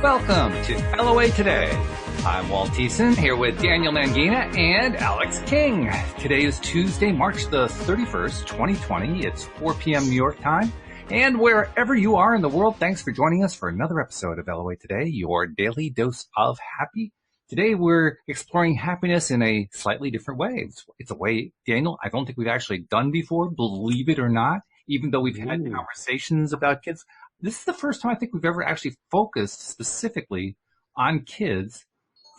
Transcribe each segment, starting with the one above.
Welcome to LOA Today. I'm Walt Thiessen here with Daniel Mangina and Alyx King. Today is Tuesday, March the 31st, 2020. It's 4 p.m. New York time. And wherever you are in the world, thanks for joining us for another episode of LOA Today, your daily dose of happy. Today we're exploring happiness in a slightly different way. It's a way, Daniel, I don't think we've actually done before, believe it or not, even though we've had conversations about kids. This is the first time I think we've ever actually focused specifically on kids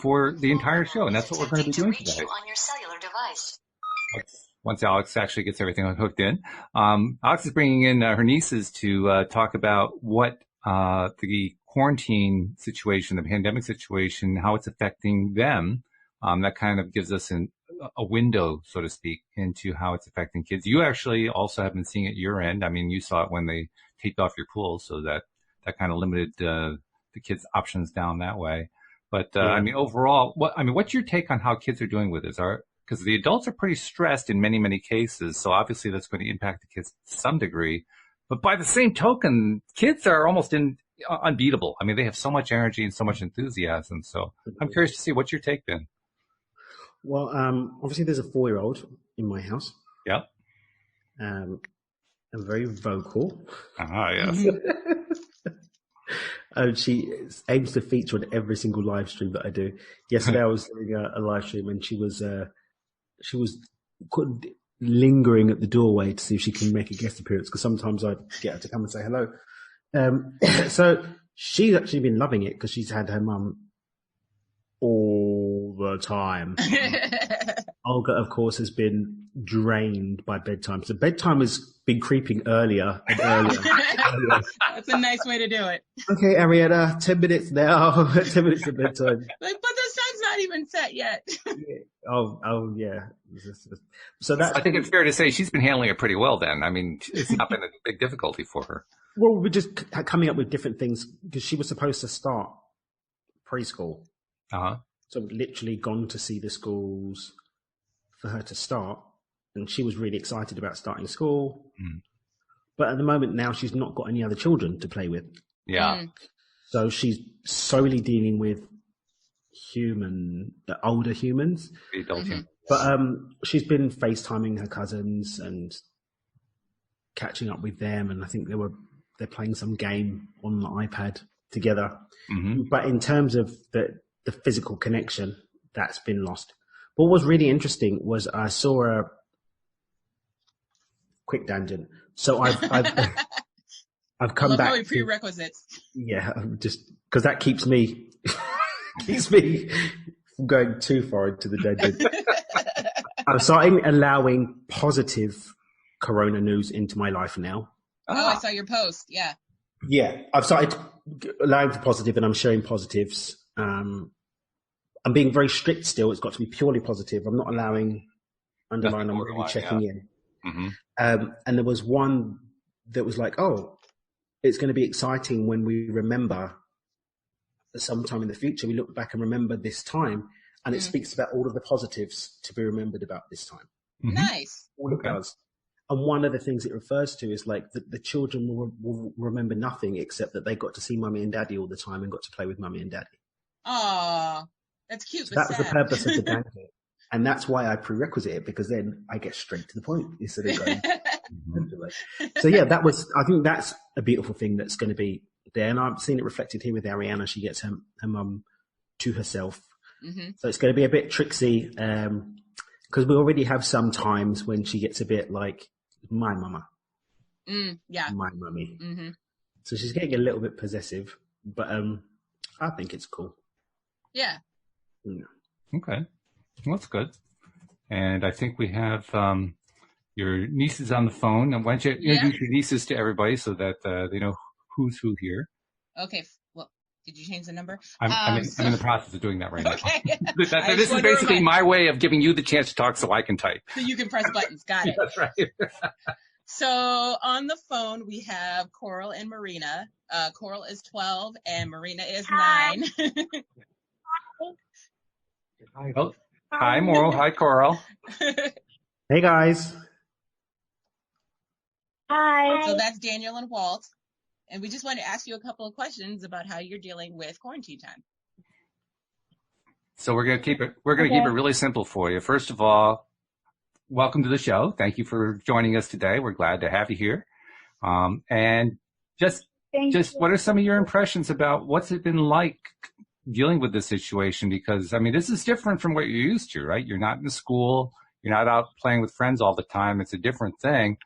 for the entire show, and that's what we're going to be doing today. On your cellular device. Once Alyx actually gets everything hooked in. Alyx is bringing in her nieces to talk about what the quarantine situation, the pandemic situation, how it's affecting them. That kind of gives us a window, so to speak, into how it's affecting kids. You actually also have been seeing it at your end. I mean, you saw it when they taped off your pool, so that kind of limited the kids' options down that way. But I mean, overall, what's your take on how kids are doing with this? Because the adults are pretty stressed in many, many cases, so obviously that's going to impact the kids to some degree. But by the same token, kids are almost unbeatable. I mean, they have so much energy and so much enthusiasm. So I'm curious to see what's your take then. Well, obviously there's a 4-year-old in my house. Yep. I'm very vocal. Yes. She aims to feature on every single live stream that I do. Yesterday I was doing a live stream and she was lingering at the doorway to see if she can make a guest appearance, because sometimes I get her to come and say hello. So she's actually been loving it because she's had her mum all the time. Olga, of course, has been drained by bedtime. So bedtime has been creeping earlier and earlier. That's a nice way to do it. Okay, Arietta, 10 minutes now. 10 minutes of bedtime. But the sun's not even set yet. Oh, yeah. So that, I think it's fair to say she's been handling it pretty well then. I mean, it's not been a big difficulty for her. Well, we're just coming up with different things because she was supposed to start preschool. Uh-huh. So we've literally gone to see the schools for her to start, and she was really excited about starting school. But at the moment now she's not got any other children to play with. Yeah. So she's solely dealing with the older humans. The adult humans. But she's been FaceTiming her cousins and catching up with them, and I think they're playing some game on the iPad together. But in terms of the physical connection, that's been lost. But what was really interesting was I saw a quick tangent. So I've come back. Probably prerequisites. Yeah, just because that keeps me from going too far into the tangent. I'm starting allowing positive corona news into my life now. Oh, I saw your post. Yeah. Yeah, I've started allowing for positive, and I'm sharing positives. I'm being very strict still. It's got to be purely positive. I'm not allowing underline. I'm really checking in. And there was one that was like, oh, it's going to be exciting when we remember that sometime in the future, we look back and remember this time. And it speaks about all of the positives to be remembered about this time. Nice. All it does. And one of the things it refers to is like the children will remember nothing except that they got to see mummy and daddy all the time and got to play with mummy and daddy. Aw, that's cute. So that was the purpose of the blanket. And that's why I prerequisite it, because then I get straight to the point instead of going. So yeah, I think that's a beautiful thing that's going to be there. And I've seen it reflected here with Ariana. She gets her mum to herself. So it's going to be a bit tricksy, because we already have some times when she gets a bit like, my mama. My mummy. So she's getting a little bit possessive, but I think it's cool. Yeah. Okay. Well, that's good. And I think we have your nieces on the phone. And why don't you introduce your nieces to everybody so that they know who's who here? Okay. Well, did you change the number? I'm in the process of doing that right now. Okay. This is basically my way of giving you the chance to talk so I can type. So you can press buttons. Got it. That's right. So on the phone, we have Coral and Marina. Coral is 12 and Marina is 9. Hi, Moral. Hi, Coral. Hey, guys. Hi. So that's Daniel and Walt. And we just want to ask you a couple of questions about how you're dealing with quarantine time. So we're going to keep it really simple for you. First of all, welcome to the show. Thank you for joining us today. We're glad to have you here. And just what are some of your impressions about what's it been like dealing with this situation? Because, I mean, this is different from what you're used to, right? You're not in school. You're not out playing with friends all the time. It's a different thing.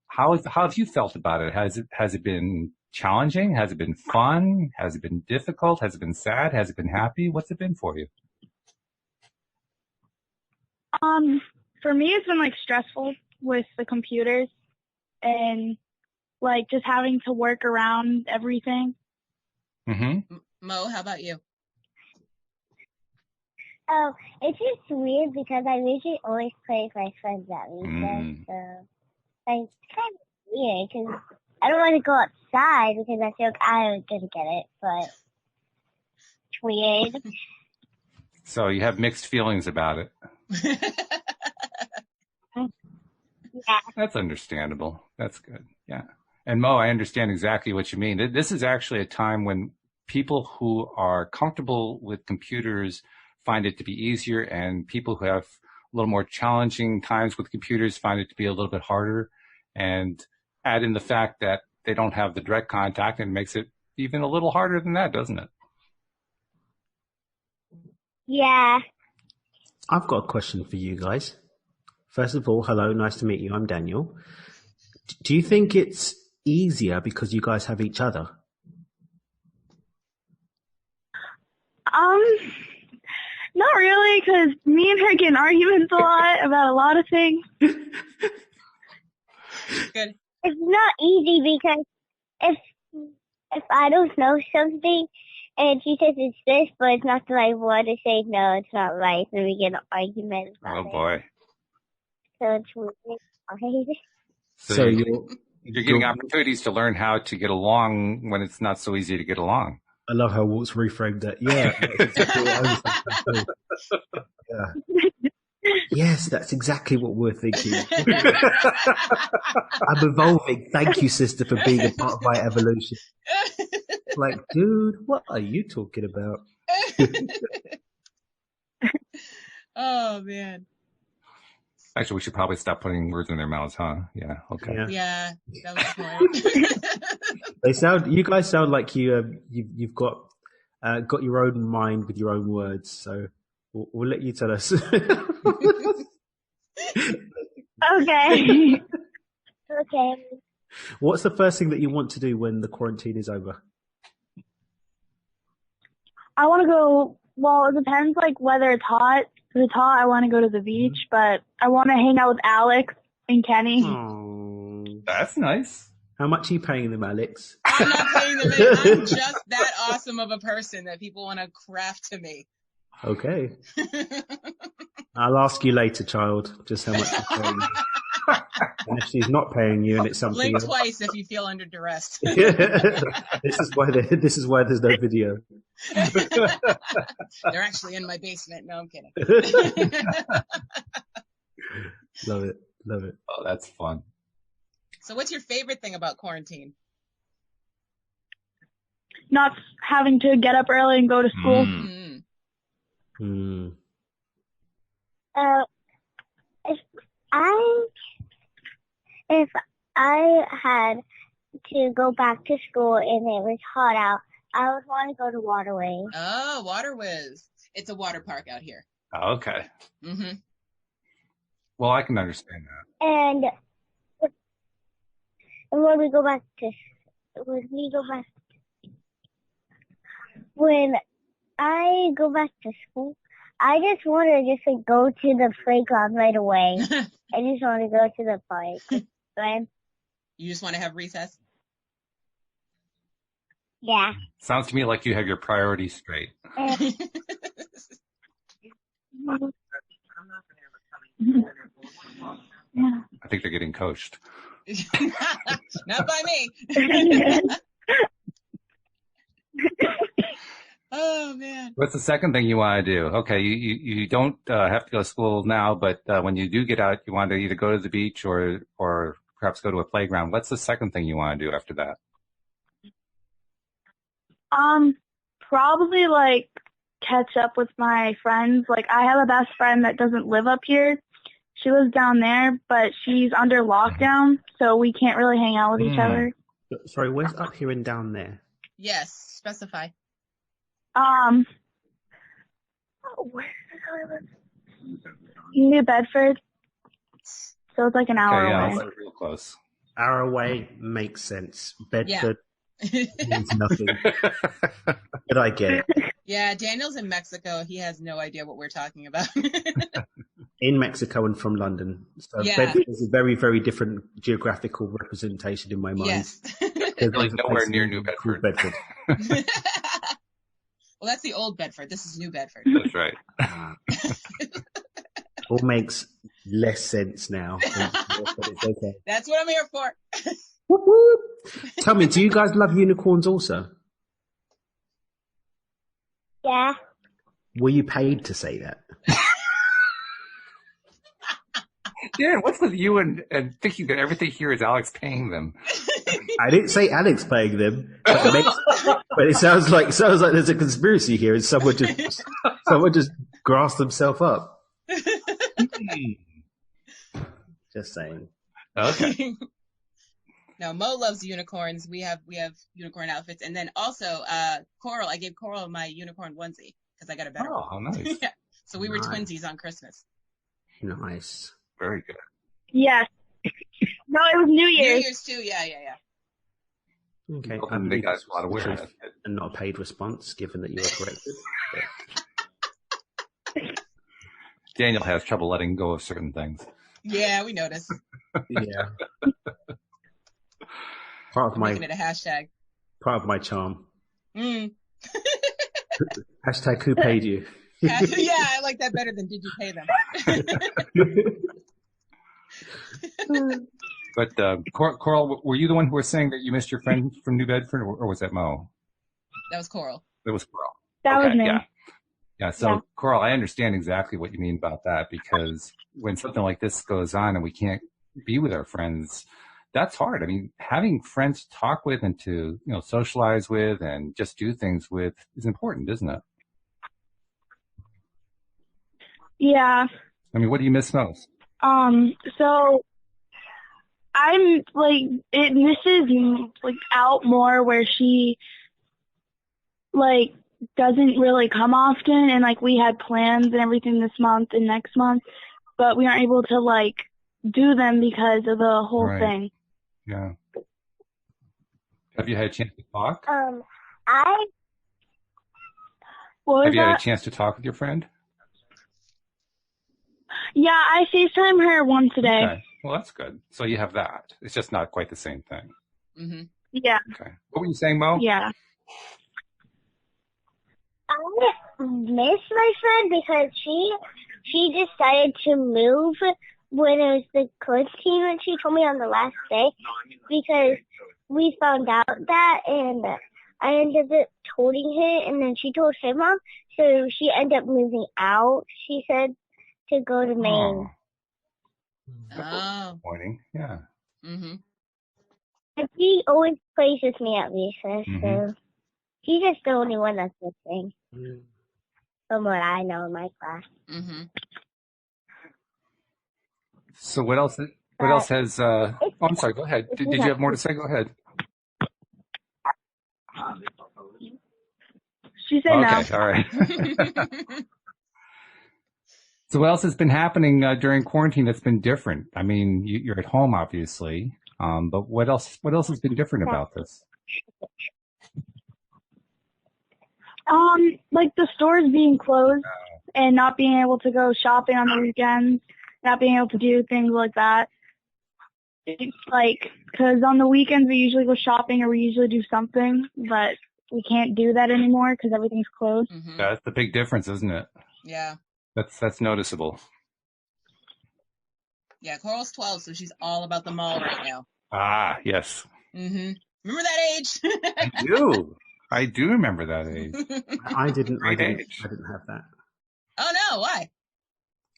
How have you felt about it? Has it been challenging? Has it been fun? Has it been difficult? Has it been sad? Has it been happy? What's it been for you? For me, it's been like stressful with the computers and like just having to work around everything. Mm-hmm. Mo, how about you? Oh, it's just weird because I usually always play with my friends at weekends, so like, it's kind of weird because I don't want to go outside because I feel like I'm gonna get it, but it's weird. So you have mixed feelings about it. Yeah. That's understandable. That's good. Yeah. And Mo, I understand exactly what you mean. This is actually a time when people who are comfortable with computers find it to be easier, and people who have a little more challenging times with computers find it to be a little bit harder. And add in the fact that they don't have the direct contact, and it makes it even a little harder than that, doesn't it? Yeah. I've got a question for you guys. First of all, hello, nice to meet you. I'm Daniel. Do you think it's easier because you guys have each other? Not really, because me and her get in arguments a lot about a lot of things. Good. It's not easy because if I don't know something and she says it's this, but it's not the right one to say no, it's not right, then we get an argument about Oh boy. So it's weird. So you're getting opportunities to learn how to get along when it's not so easy to get along. I love how Walt's reframed that. Yeah. That's exactly what I was thinking. Yeah. Yes, that's exactly what we're thinking. I'm evolving. Thank you, sister, for being a part of my evolution. Like, dude, what are you talking about? Oh, man. Actually, we should probably stop putting words in their mouths, huh? Yeah. Okay. Yeah, that was the point. You guys sound like you've got your own mind with your own words. So we'll let you tell us. Okay. Okay. What's the first thing that you want to do when the quarantine is over? I want to go, well, it depends like whether it's hot. If it's hot, I want to go to the beach, but I want to hang out with Alyx and Kenny. Oh, that's nice. How much are you paying them, Alyx? I'm not paying them in. I'm just that awesome of a person that people want to craft to me. Okay. I'll ask you later, child, just how much she's paying you. And if she's not paying you and it's something Blink else. twice if you feel under duress. This is why there's no video. They're actually in my basement. No, I'm kidding. Love it. Love it. Oh, that's fun. So what's your favorite thing about quarantine? Not having to get up early and go to school. If I had to go back to school and it was hot out, I would want to go to Waterways. Oh, Waterways. It's a water park out here. Okay. Mm-hmm. Well, I can understand that. And when I go back to school, I just want to just go to the playground right away. I just want to go to the park. Right? You just want to have recess? Yeah. Sounds to me like you have your priorities straight. Yeah. I think they're getting coached. Not by me. Oh, man. What's the second thing you want to do? Okay, you don't have to go to school now, but when you do get out, you want to either go to the beach or perhaps go to a playground. What's the second thing you want to do after that? Probably like catch up with my friends. Like I have a best friend that doesn't live up here. She lives down there, but she's under lockdown, so we can't really hang out with each other. Sorry, where's up here and down there? Yes, specify. Where did I live? New Bedford. So it's like an hour yeah, away. it's like real close. Hour away makes sense. Bedford means nothing. But I get it. Yeah, Daniel's in Mexico. He has no idea what we're talking about. In Mexico and from London. So Yeah. Bedford is a very, very different geographical representation in my mind. Yes. There's Like a nowhere place near in New called Bedford. Well, that's the old Bedford. This is New Bedford. That's right. All makes less sense now. But it's okay. That's what I'm here for. Whoop, whoop. Tell me, do you guys love unicorns also? Yeah. Were you paid to say that? Yeah, what's with you and thinking that everything here is Alyx paying them? I didn't say Alyx paying them, but it sounds like there's a conspiracy here, and someone just grasped themselves up. Just saying. Okay. No, Mo loves unicorns. We have unicorn outfits, and then also Coral. I gave Coral my unicorn onesie because I got a better one. Oh, how nice. Yeah. So we were Nice. twinsies on Christmas. Nice. Very good. Yes. No, it was New New Year's. Year's too. Yeah. Okay. Well, I then they believe got this a lot of was the wear. truth and not a paid response, given that you were corrected. Daniel has trouble letting go of certain things. Yeah, we noticed. Yeah. Part of Making it a hashtag. my charm. Mm. Hashtag who paid you? Yeah, I like that better than did you pay them? But Coral, were you the one who was saying that you missed your friend from New Bedford, or was that Mo? That was Coral. It was Coral. That was me. Yeah. So Coral, I understand exactly what you mean about that, because when something like this goes on and we can't be with our friends, that's hard. I mean, having friends to talk with and to, socialize with and just do things with is important, isn't it? Yeah. I mean, what do you miss most? So I'm like, it misses like out more where she like doesn't really come often, and like we had plans and everything this month and next month, but we aren't able to like do them because of the whole thing. Yeah. Have you had a chance to talk? What was Have you that? had a chance to talk with your friend? Yeah, I FaceTime her once a day. Okay. Well, that's good. So you have that. It's just not quite the same thing. Mm-hmm. Yeah. Okay. What were you saying, Mo? Yeah. I miss my friend because she decided to move when it was the quarantine, and she told me on the last day because we found out that, and I ended up told her, and then she told her mom, so she ended up moving out, she said, to go to Maine. Oh. Disappointing. Yeah. Mm-hmm. And she always plays with me at recess, Mhm. so she's just the only one that's listening. From what I know in my class. Mm-hmm. So what else? What else has? Oh, I'm sorry. Go ahead. Did you have more to say? Go ahead. She said no. Okay. All right. So what else has been happening during quarantine that's been different? I mean, you're at home, obviously, but what else? What else has been different about this? Like the stores being closed and not being able to go shopping on the weekends, not being able to do things like that. It's like, because on the weekends we usually go shopping or we usually do something, but we can't do that anymore because everything's closed. Mm-hmm. That's the big difference, isn't it? Yeah. That's noticeable. Yeah, Coral's 12, so she's all about the mall right now. Ah, yes. Mm-hmm. Remember that age? I do. I do remember that age. I didn't Great age. have that. Oh no, why?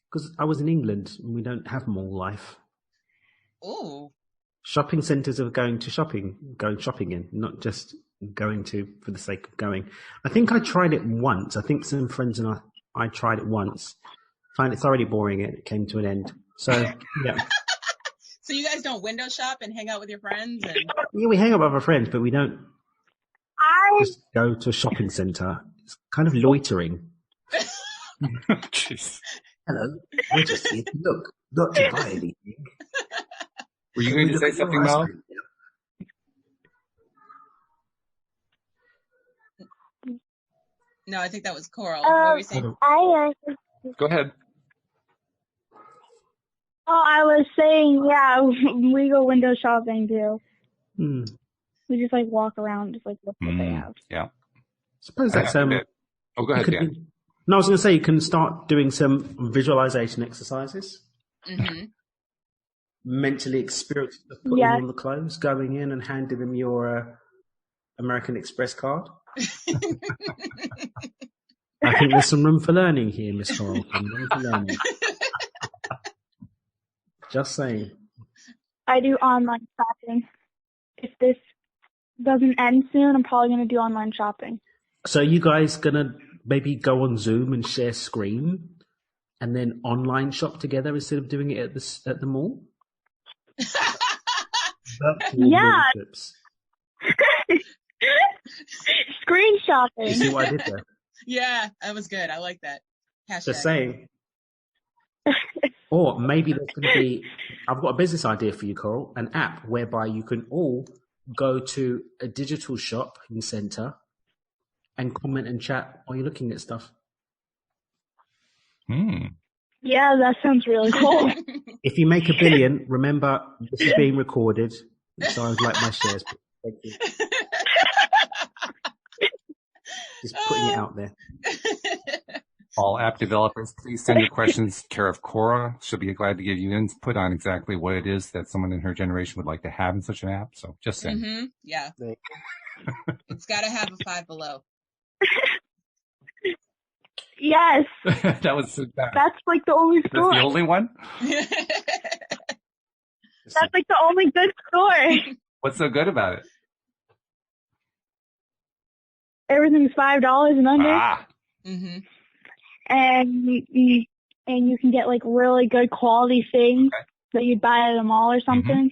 Because I was in England and we don't have mall life. Ooh. Shopping centres are going shopping in, not just going to for the sake of going. I think I tried it once. I think some friends and I tried it once. Found it thoroughly boring. It came to an end. So yeah. So you guys don't window shop and hang out with your friends? And Yeah, we hang out with our friends, but we don't I just go to a shopping centre. It's kind of loitering. Jeez. Hello, we're just here to look, not to buy anything. Were you going to say something, Mo? no, I think that was Coral. What were you saying? Go ahead. I was saying, yeah, we go window shopping too. Hmm. We just like walk around, just like look what they have. Yeah. Suppose that's Oh, go ahead, Dan. No, I was going to say you can start doing some visualization exercises. Mm-hmm. Mentally experience the putting on the clothes, going in and handing them your American Express card. I think there's some room for learning here, Miss Coral. Some room for learning. Just saying. I do online shopping. If this doesn't end soon, I'm probably going to do online shopping. So you guys going to maybe go on Zoom and share screen and then online shop together instead of doing it at the mall? Yeah. Screen shopping. You see what I did there? Yeah, that was good. I like that. Hashtag. Just saying. Or maybe there's going to be, I've got a business idea for you, Coral, an app whereby you can all go to a digital shopping centre and comment and chat while you're looking at stuff. Yeah, that sounds really cool. If you make $1 billion, remember this is being recorded, so I would like my shares. Thank you. Just putting it out there. All app developers, please send your questions care of Cora. She'll be glad to give you input on exactly what it is that someone in her generation would like to have in such an app. So just send. Mm-hmm. Yeah. It's got to have a 5 below. Yes. That was That's like the only store. That's the only one? That's like the only good store. What's so good about it? Everything's $5 and under. Mm-hmm. And you can get like really good quality things that you'd buy at a mall or something.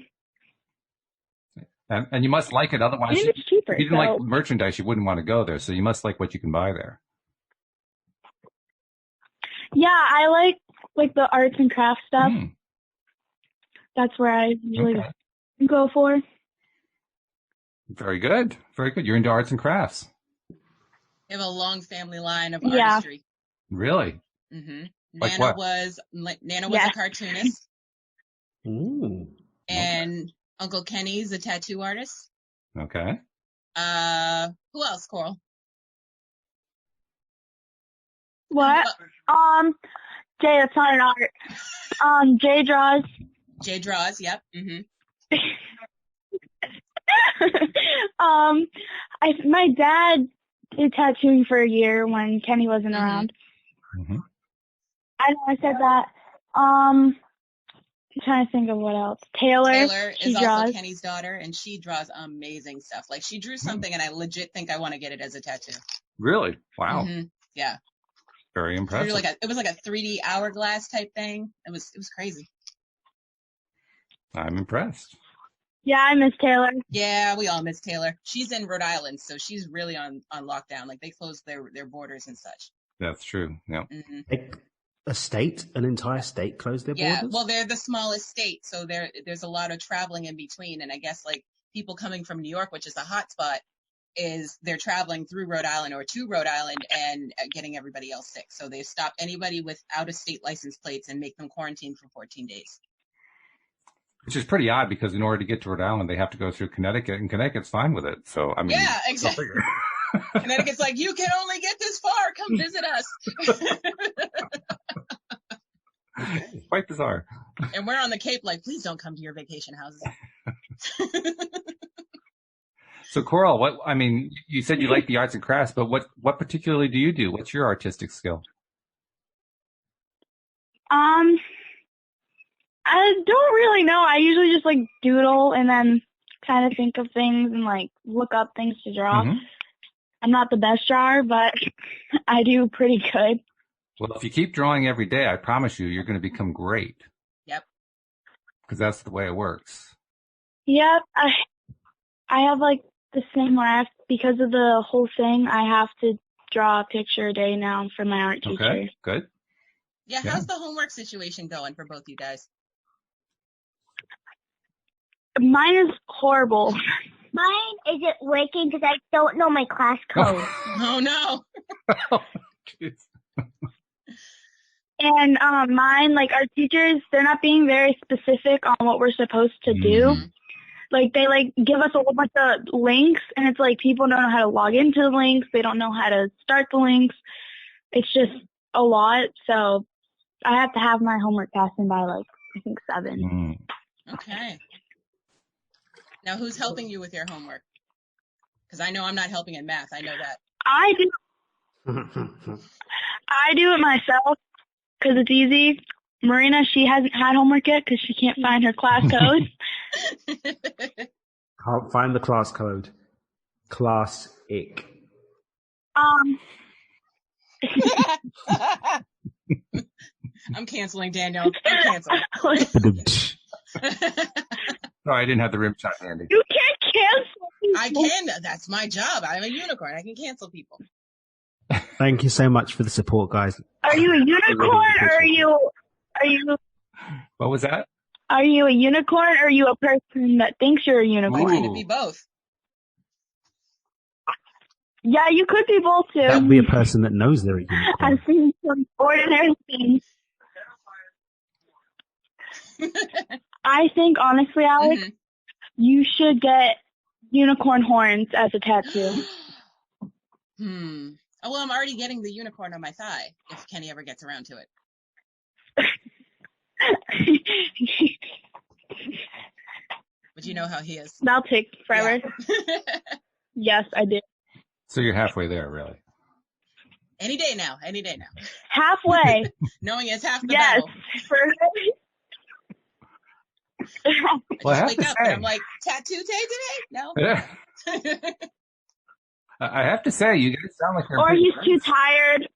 Mm-hmm. And you must like it, otherwise and it's cheaper. if you didn't like merchandise, you wouldn't want to go there. So you must like what you can buy there. Yeah, I like the arts and crafts stuff. That's where I usually go for. Very good. Very good. You're into arts and crafts. You have a long family line of artistry. Really? Mm-hmm. Like Nana what? was a cartoonist. Ooh. And Uncle Kenny's a tattoo artist. Okay. Who else, Coral? What? Jay, that's not an art. Jay draws. Jay draws, yep. Mm-hmm. My dad did tattooing for a year when Kenny wasn't around. Mm-hmm. I know I said that. I'm trying to think of what else. Taylor is draws. also Kenny's daughter, and she draws amazing stuff. Like, she drew something, and I legit think I want to get it as a tattoo. Really? Wow. Mm-hmm. Yeah. Very impressive. It was like a 3D hourglass type thing. It was crazy. I'm impressed. Yeah, I miss Taylor. Yeah, we all miss Taylor. She's in Rhode Island, so she's really on lockdown. Like, they closed their borders and such. That's true. Yeah. Mm-hmm. An entire state closed their borders? Yeah, well, they're the smallest state, so there's a lot of traveling in between. And I guess, like, people coming from New York, which is a hot spot, they're traveling through Rhode Island or to Rhode Island and getting everybody else sick. So they stop anybody with out-of-state license plates and make them quarantine for 14 days. Which is pretty odd because in order to get to Rhode Island, they have to go through Connecticut, and Connecticut's fine with it. So, I mean, yeah, exactly. Connecticut's like, you can only get this far. Come visit us. Quite bizarre. And we're on the Cape, like, please don't come to your vacation houses. So, Coral, you said you like the arts and crafts, but what particularly do you do? What's your artistic skill? I don't really know. I usually just like doodle and then kind of think of things and like look up things to draw. Mm-hmm. I'm not the best drawer, but I do pretty good. Well, if you keep drawing every day, I promise you, you're going to become great. Yep. Because that's the way it works. Yep. I have like this thing where because of the whole thing, I have to draw a picture a day now for my art teacher. Okay, good. Yeah, how's the homework situation going for both you guys? Mine is horrible. Mine isn't working because I don't know my class code. Oh no. Oh, jeez. And mine, like our teachers, they're not being very specific on what we're supposed to do. Mm-hmm. Like they like give us a whole bunch of links, and it's like people don't know how to log into the links. They don't know how to start the links. It's just a lot. So I have to have my homework passed in by like I think 7. Okay. Now who's helping you with your homework? Because I know I'm not helping in math. I know that. I do it myself because it's easy. Marina, she hasn't had homework yet because she can't find her class code. Can't find the class code. Classic. I'm canceling, Daniel. I'm canceling. Sorry, I didn't have the rim shot handy. You can't cancel people. I can. That's my job. I'm a unicorn. I can cancel people. Thank you so much for the support, guys. Are you a unicorn or are you What was that? Are you a unicorn or are you a person that thinks you're a unicorn? I could be both. Yeah, you could be both too. That would be a person that knows they're a unicorn. I've seen some ordinary things. I think, honestly, Alex, you should get unicorn horns as a tattoo. Oh, well, I'm already getting the unicorn on my thigh if Kenny ever gets around to it. But you know how he is. That'll take forever. Yeah. Yes, I did. So you're halfway there, really. Any day now. Any day now. Halfway. Knowing it's half the Yes. battle. Well, I have wake to up say, and I'm like, tattoo day today? No. I have to say, you guys sound like you're. Or he's too tired.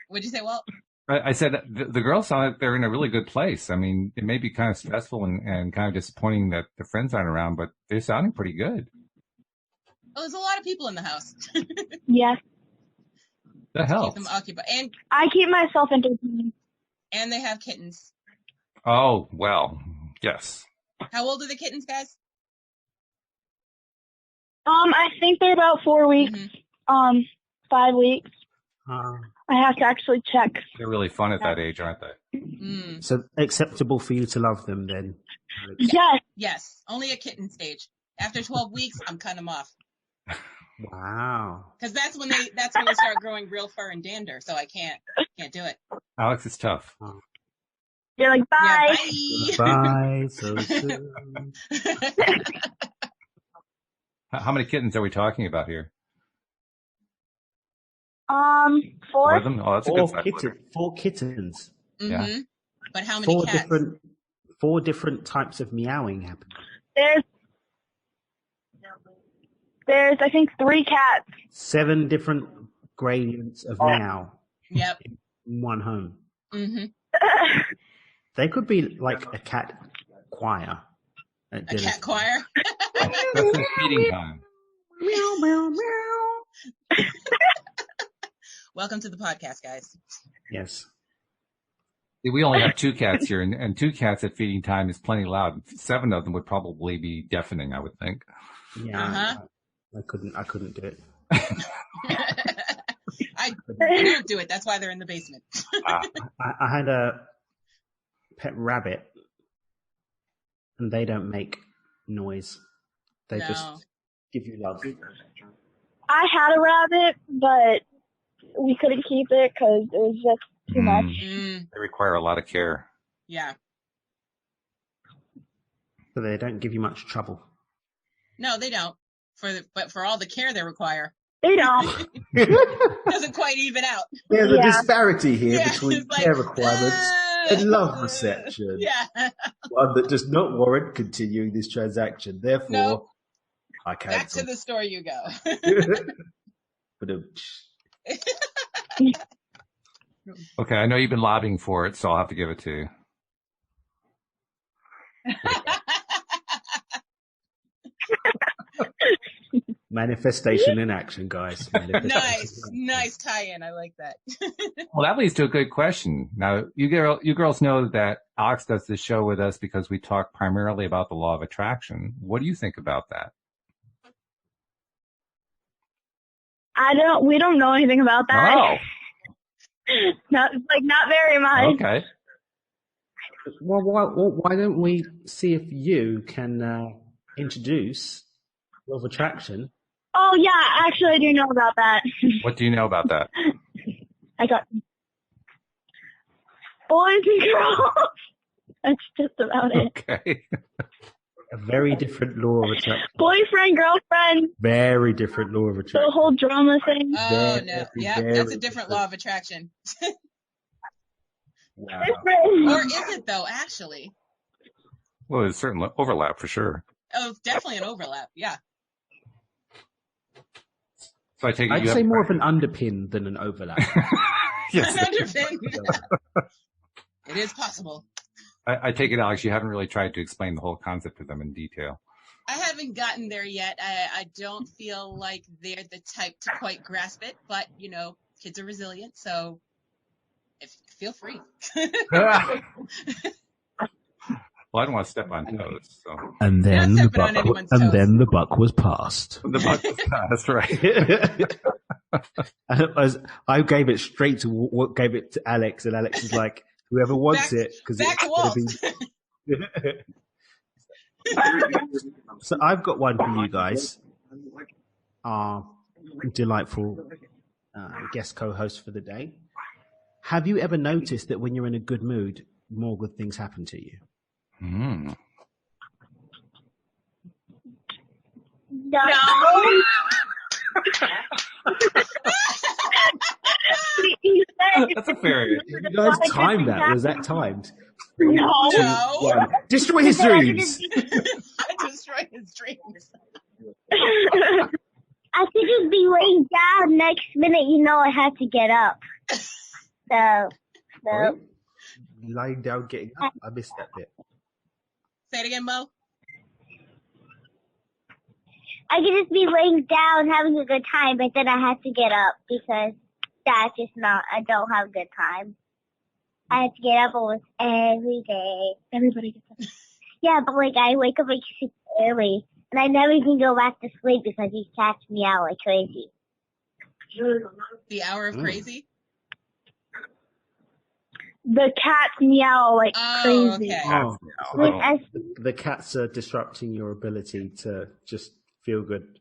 What'd you say, Walt? I said the girls sound like they're in a really good place. I mean, it may be kind of stressful and kind of disappointing that the friends aren't around, but they're sounding pretty good. Oh, there's a lot of people in the house. Yes. That helps. Keep them occupied. And I keep myself entertained. they have kittens. Oh, well, yes. How old are the kittens, guys? I think they're about 4 weeks. 5 weeks. I have to actually check. They're really fun at that age, aren't they? So acceptable for you to love them then? Alex? Yes. Yes. Only a kitten stage. After 12 weeks, I'm cutting them off. Wow. Because that's when they start growing real fur and dander. So I can't do it. Alex, it's tough. You're like, bye. Yeah, Bye. So soon. How many kittens are we talking about here? 4. 4 of them? Oh, that's a good size. 4 kittens. Yeah. But how many cats? 4 different types of meowing happen. There's I think 3 cats. 7 different gradients of meow. Yep. In one home. Mm-hmm. They could be like a cat choir. A cat choir? That's their feeding time. Meow, meow, meow. Welcome to the podcast, guys. Yes. We only have 2 cats here, and 2 cats at feeding time is plenty loud. 7 of them would probably be deafening, I would think. Yeah. I couldn't do it. I don't do it. That's why they're in the basement. I had a pet rabbit, and they don't make noise. They just give you love. I had a rabbit, but we couldn't keep it because it was just too much. They require a lot of care. Yeah. So they don't give you much trouble. No, they don't. But for all the care they require, They don't. doesn't quite even out. There's a disparity here Yeah, between it's like, care requirements. A love reception. Yeah. One that does not warrant continuing this transaction. Therefore, No. I Back to cancel. the store you go. Okay, I know you've been lobbying for it, so I'll have to give it to you. Manifestation in action, guys. Nice tie-in. I like that. Well, that leads to a good question. Now, you girls know that Alyx does this show with us because we talk primarily about the law of attraction. What do you think about that? We don't know anything about that. Oh. Not very much. Okay. Well, why don't we see if you can introduce law of attraction? Oh yeah, actually I do know about that. What do you know about that? I got boys and girls. That's just about it. Okay. A very different law of attraction. Boyfriend, girlfriend. Very different law of attraction. The whole drama thing. Oh, no. Yeah, that's a different law of attraction. Wow. Or is it, though, actually? Well, there's certain overlap for sure. Oh, definitely an overlap, yeah. So I take it I'd say more of an underpin than an overlap. Yes. An underpin. It is possible. I take it, Alyx, you haven't really tried to explain the whole concept to them in detail. I haven't gotten there yet. I don't feel like they're the type to quite grasp it, but, you know, kids are resilient, so feel free. Well, I don't want to step on toes, so. And then the buck was passed. The buck was passed, right. I gave it straight to what gave it to Alyx, and Alyx is like, whoever wants it, because it's going to be. So I've got one for you guys. Our delightful guest co-host for the day. Have you ever noticed that when you're in a good mood, more good things happen to you? Mm. No. That's a fair. You guys timed that. Was that timed? No. 2, 1. Destroy his dreams. Destroy his dreams. I could just be laying down. Next minute, you know, I have to get up. So. Right? Lying down, getting up. I missed that bit. Say it again, Mo. I could just be laying down having a good time, but then I have to get up because that's just not, I don't have a good time. I have to get up almost every day. Everybody gets up. Yeah, but like I wake up like super early and I never can go back to sleep because these cats meow like crazy. The hour of crazy? The cats meow like crazy. Okay. Oh, Like, the cats are disrupting your ability to just feel good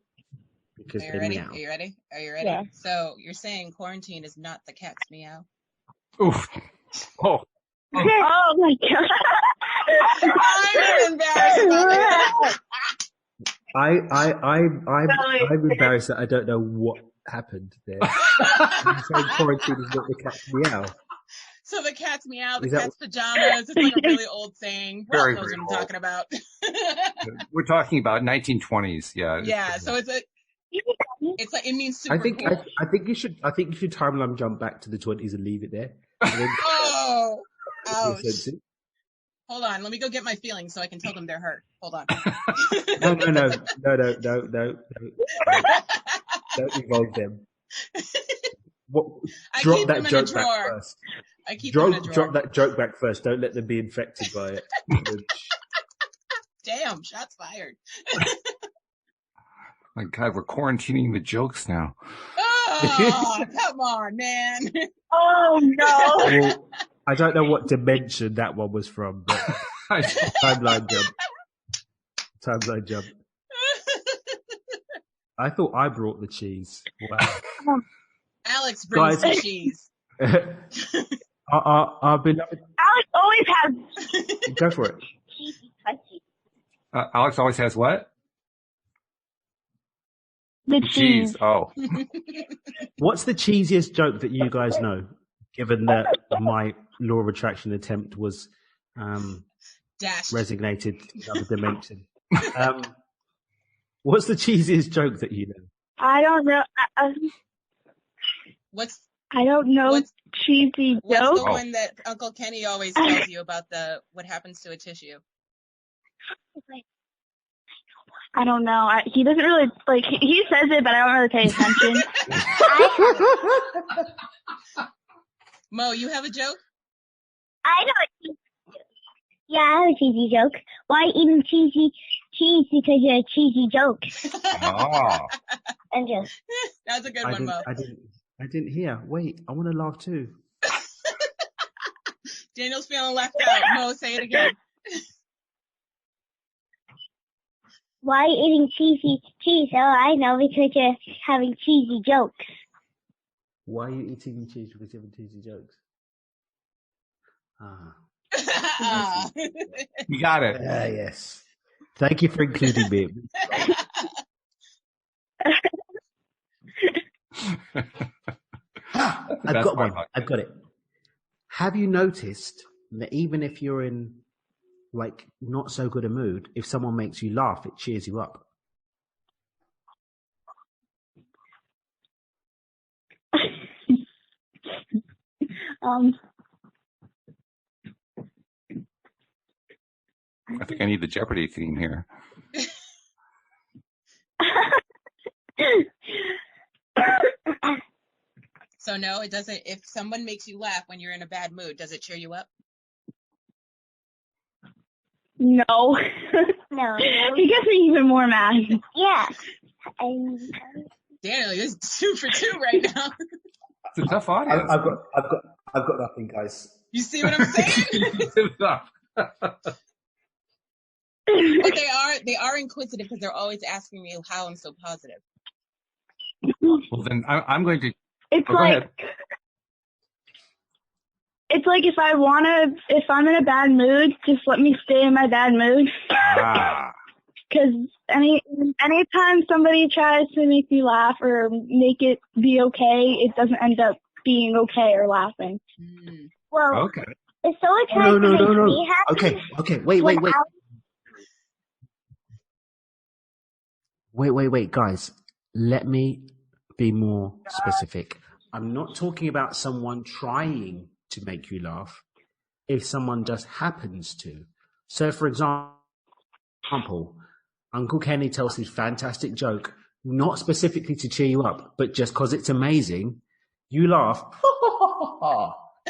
because Are you they ready? meow. Are you ready? Are you ready? Yeah. So you're saying quarantine is not the cat's meow? Oof. Oh. Oh my god. I'm embarrassed about that. I'm embarrassed that I don't know what happened there. I'm saying quarantine is not the cat's meow. So the cat's meow, the Is that- cat's pajamas. It's like a really old saying. Rob Very, knows very what I'm old. talking about. We're talking about 1920s, yeah. Yeah, so it's like it means super I think cool. I think you should timeline jump back to the 20s and leave it there. And then Oh, ouch. sense it. Hold on, let me go get my feelings so I can tell them they're hurt. Hold on. No. Don't involve them. What, I drop keep that them in a joke back drawer. first. I keep them in a drawer. Drop that joke back first. Don't let them be infected by it. Damn, shots fired. My God, we're quarantining the jokes now. Oh, come on, man. Oh no. Well, I don't know what dimension that one was from, but timeline jump. I thought I brought the cheese. Wow. Alex brings Guys. the cheese. Our beloved. Alyx always has Go for it. Cheesy crunchy. Alyx always has what? the cheese. Cheese. Oh. What's the cheesiest joke that you guys know? Given that my law of attraction attempt was Dashed. resignated to another dimension. What's the cheesiest joke that you know? I don't know. I don't know cheesy What's jokes. the one that Uncle Kenny always tells you about what happens to a tissue? I don't know. He doesn't really, like, he says it, but I don't really pay attention. Mo, you have a joke? I know. Yeah, I have a cheesy joke. Why eating cheese? Because you're a cheesy joke. Oh. And just. That's a good one, Mo. I didn't hear. Wait, I want to laugh too. Daniel's feeling left out. Mo, say it again. Why eating cheese? Oh, I know, because you're having cheesy jokes. Why are you eating cheese because you're having cheesy jokes? You got it. Yes. Thank you for including me. I've got one. I've got it. Have you noticed that even if you're in like not so good a mood, if someone makes you laugh, it cheers you up? I think I need the Jeopardy theme here. So no, it doesn't. If someone makes you laugh when you're in a bad mood, does it cheer you up? No. No. He gets me even more mad. Yeah. Daniel is 2 for 2 right now. It's a tough audience. I've got nothing, guys. You see what I'm saying? But they are inquisitive because they're always asking me how I'm so positive. Well, then I'm going to. It's go like. ahead. It's like if I'm in a bad mood, just let me stay in my bad mood. Because anytime somebody tries to make me laugh or make it be okay, it doesn't end up being okay or laughing. Well, Okay. if someone tries to make me happy... Okay, wait, guys. Let me be more specific. I'm not talking about someone trying to make you laugh. If someone just happens to. So, for example, Uncle Kenny tells his fantastic joke, not specifically to cheer you up, but just because it's amazing, you laugh.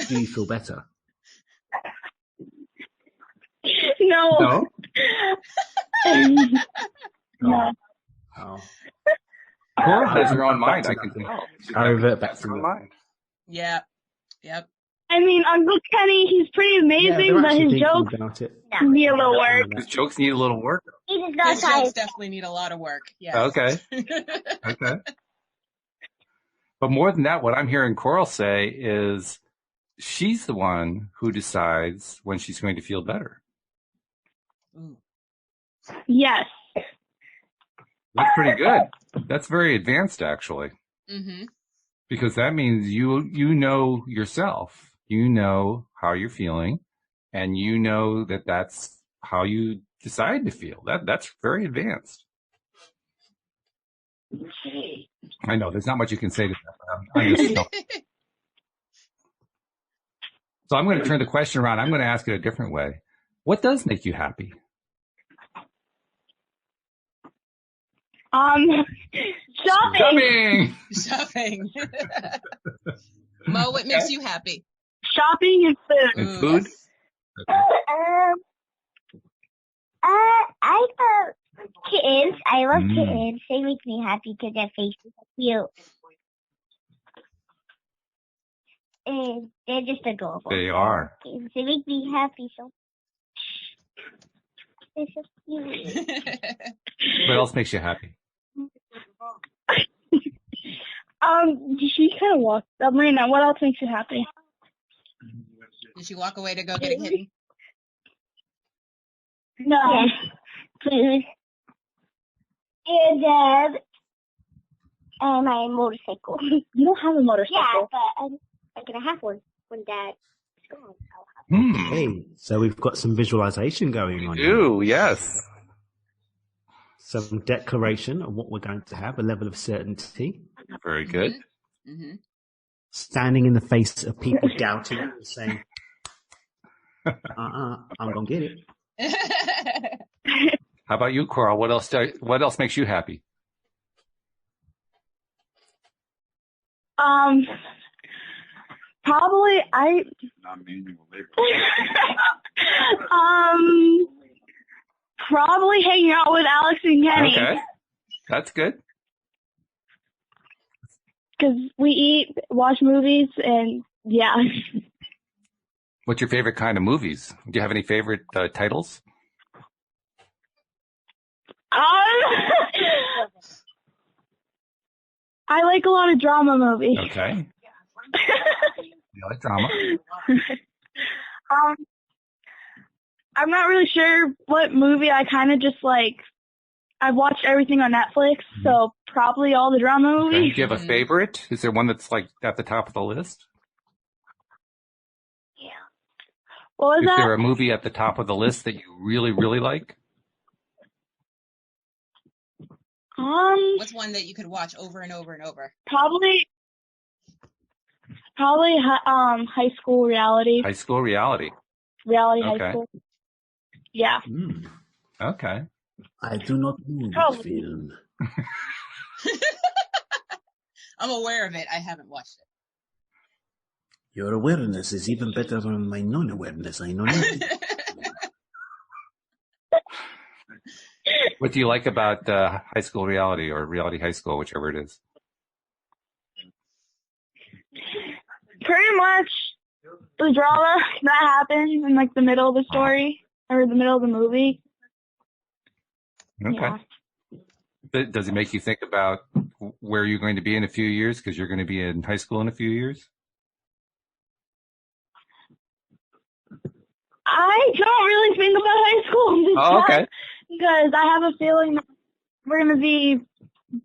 Do you feel better? No. No. Oh. Coral has her own mind. I can tell. I revert back to her mind. Yeah. Yep. I mean, Uncle Kenny, he's pretty amazing, but his jokes need a little work. His jokes need a little work. His jokes definitely need a lot of work. Yes. Okay. Okay. But more than that, what I'm hearing Coral say is she's the one who decides when she's going to feel better. Yes. That's pretty good. That's very advanced, actually. Mm-hmm. Because that means you know yourself. You know how you're feeling, and you know that that's how you decide to feel. That's very advanced. I know there's not much you can say to that, but I'm just So I'm going to turn the question around. I'm going to ask it a different way. What does make you happy? Shopping. Shopping. Mo, what makes you happy? Shopping and food. And food? Okay. I love kittens. I love kittens. They make me happy because their faces are cute. And they're just adorable. They are. They make me happy so they're so cute. What else makes you happy? She kind of walked. Marina, what else makes you happy? Did she walk away to go get a kitten? No. Yes, food. And my motorcycle. You don't have a motorcycle. Yeah, but I'm gonna have one when Dad Okay, so we've got some visualization going on. Ooh, yes. Some declaration of what we're going to have, a level of certainty. Very good. Mm-hmm. Standing in the face of people doubting and saying, I'm going to get it. How about you, Coral? What else makes you happy? Probably Non-manual labor. probably hanging out with Alyx and Kenny. Okay. That's good. Because we eat, watch movies, and yeah. What's your favorite kind of movies? Do you have any favorite titles? I like a lot of drama movies. Okay. You like drama? I'm not really sure what movie. I kind of just like, I've watched everything on Netflix, so probably all the drama movies. Okay. Do you have a favorite? Is there one that's like at the top of the list? Yeah. What was Is that? there a movie at the top of the list that you really, really like? What's one that you could watch over and over and over? Probably high school reality. High School Reality. High school. Yeah. Okay. I do not know this film. I'm aware of it. I haven't watched it. Your awareness is even better than my non-awareness. I know nothing. What do you like about High School Reality or Reality High School, whichever it is? Pretty much the drama that happens in like the middle of the story or the middle of the movie. Okay. Yeah. Does it make you think about where you're going to be in a few years? Because you're going to be in high school in a few years? I don't really think about high school okay. because I have a feeling that we're going to be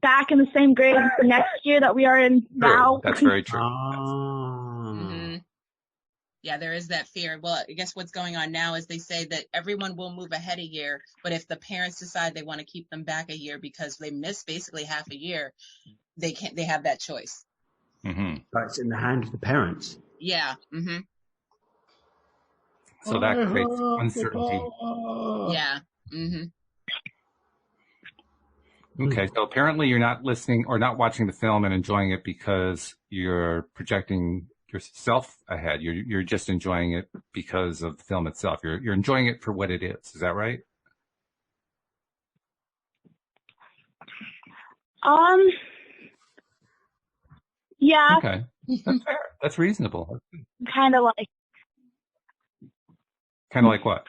back in the same grade the next year that we are in now. That's very true. Yeah, there is that fear. Well, I guess what's going on now is they say that everyone will move ahead a year, but if the parents decide they want to keep them back a year because they missed basically half a year, they have that choice. But it's in the hand of the parents. Yeah. So that creates uncertainty. Yeah. Okay, so apparently you're not listening or not watching the film and enjoying it because you're projecting yourself ahead. You're just enjoying it because of the film itself. You're enjoying it for what it is. Is that right? Yeah. Okay, that's fair. That's reasonable. Kind of like. Kind of like what?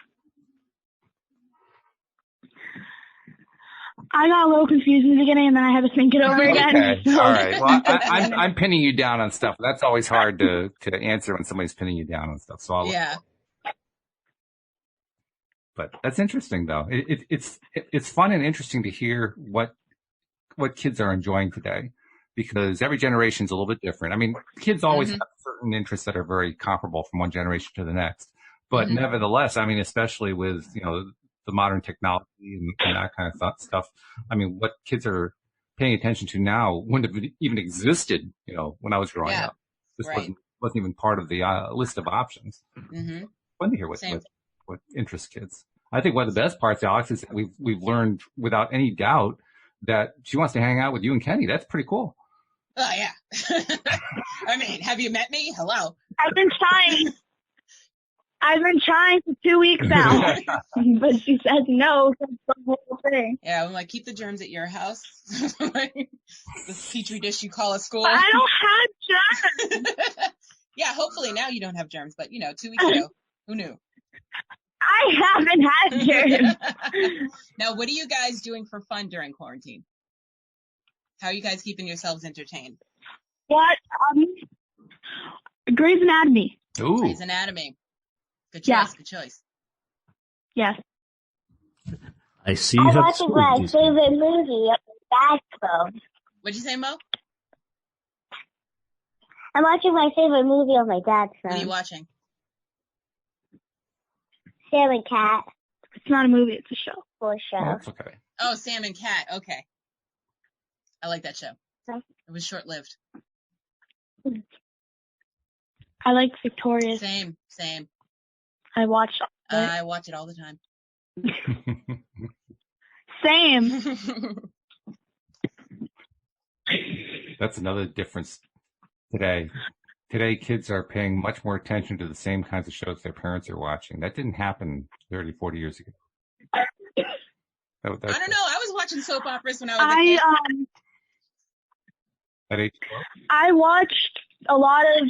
I got a little confused in the beginning, and then I had to think it over again. Okay, So. all right. Well, I'm pinning you down on stuff. That's always hard to answer when somebody's pinning you down on stuff. So But that's interesting, though. It's fun and interesting to hear what kids are enjoying today, because every generation is a little bit different. I mean, kids always have certain interests that are very comparable from one generation to the next. But nevertheless, I mean, especially with the modern technology and that kind of stuff. I mean, what kids are paying attention to now wouldn't have even existed, when I was growing up. This wasn't even part of the list of options. Fun to hear what interests kids. I think one of the best parts, Alyx, is that we've learned without any doubt that she wants to hang out with you and Kenny. That's pretty cool. Oh yeah. I mean, have you met me? Hello. I've been trying for 2 weeks now, but she said no. That's the whole thing. Yeah, I'm like, keep the germs at your house. This petri dish you call a school. But I don't have germs. Yeah, hopefully now you don't have germs, but 2 weeks ago, who knew? I haven't had germs. Now, what are you guys doing for fun during quarantine? How are you guys keeping yourselves entertained? What? Grey's Anatomy. Ooh. Grey's Anatomy. Good choice. Good choice. Yes. I see you have watching my favorite movie on my dad's phone. What'd you say, Mo? I'm watching my favorite movie on my dad's phone. What are you watching? Sam and Cat. It's not a movie, it's a show. For Oh, show. that's okay. Oh, Sam and Cat. Okay. I like that show. Okay. It was short-lived. I like Victorious. Same. I watched it. I watch it all the time. Same. That's another difference today. Today, kids are paying much more attention to the same kinds of shows their parents are watching. That didn't happen 30, 40 years ago. I don't know. I was watching soap operas when I was a kid. At age 12? I watched a lot of.